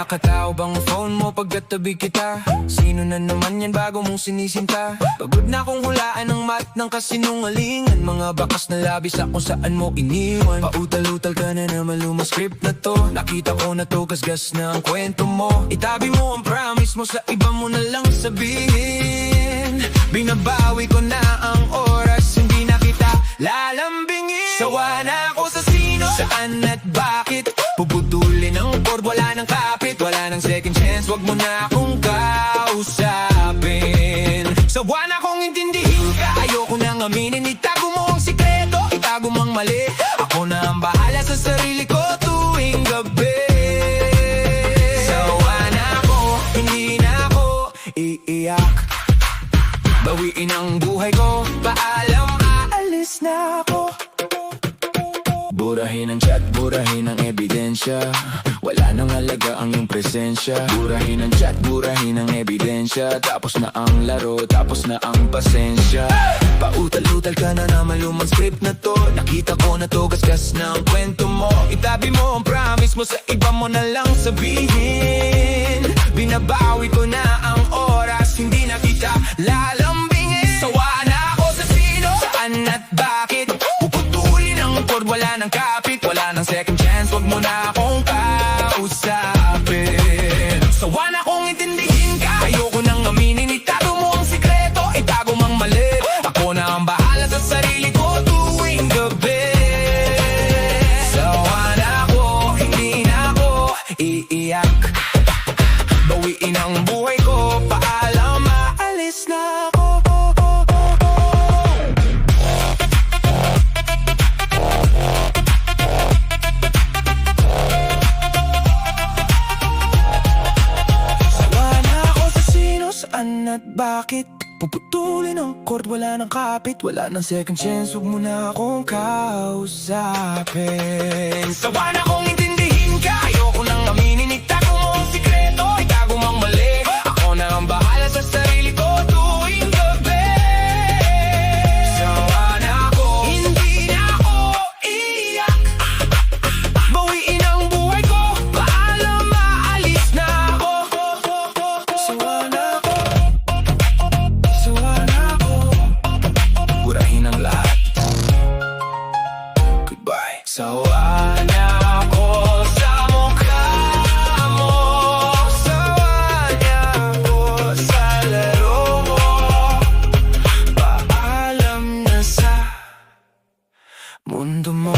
Nakatao bang phone mo pagkatabi kita? Sino na naman yan bago mong sinisinta? Pagod na kong hulaan ng mat ng kasinungalingan. Mga bakas na labis sa kung saan mo iniwan. Pautal-utal ka na naman lumang script na to. Nakita ko na to gasgas na ang kwento mo. Itabi mo ang promise mo, sa iba mo na lang sabihin. Binabawi ko na ang oras, hindi na kita lalambingin. Sawa na ako sa sino, saan at bakit. Puputulin ang cord, wala nang kapit. Wala nang second chance, wag mo na akong kausapin. Sawa na kong intindihin ka, ayoko nang aminin. Itago mo ang sikreto, itago mang mali. Ako na ang bahala sa sarili ko tuwing gabi. Sawa na ako, hindi na ako iiyak. Bawiin ang buhay ko, paalam, aalis na ako. Burahin ang chat, burahin ang ebidensya. Wala nang halaga ang iyong presensya. Burahin ang chat, burahin ang ebidensya. Tapos na ang laro, tapos na ang pasensya. Pautal-utal ka na naman lumang script na to. Nakita ko na to, gasgas na ang kwento mo. Itabi mo ang promise mo, sa iba mo na lang sabihin. Binabawi ko na ang oras, hindi na kita lalambingin. Sawa na ako sa sino, saan at bakit. Puputulin ang cord, wala nang kapit. Wala nang second chance, wag mo na akong kausapin. Sawa na kong intindihin ka, ayoko nang aminin. Itago mo ang sikreto, itago mang mali. Ako na ang bahala sa sarili ko tuwing gabi. Sawa na ako, hindi na ako iiyak. Bawiin ang buhay ko, paalam, aalis na ako. Saan at bakit? Puputulin ang cord, wala nang kapit. Wala nang second chance, huwag mo na akong kausapin. Sawa na kong intindihin ka, ayoko nang aminin. Itago mo ang sikreto, itago mang mali. Ako na ang bahala sa sarili ko tuwing gabi. Sawa na ako, hindi na ako iiyak. Bawiin ang buhay ko, paalam, aalis na ako. Sawa na ako, sawa na ako. Burahin ang lahat. Goodbye. Sawa na ako sa mukha mo. Sawa na ako sa laro mo. Paalam na sa mundo mo.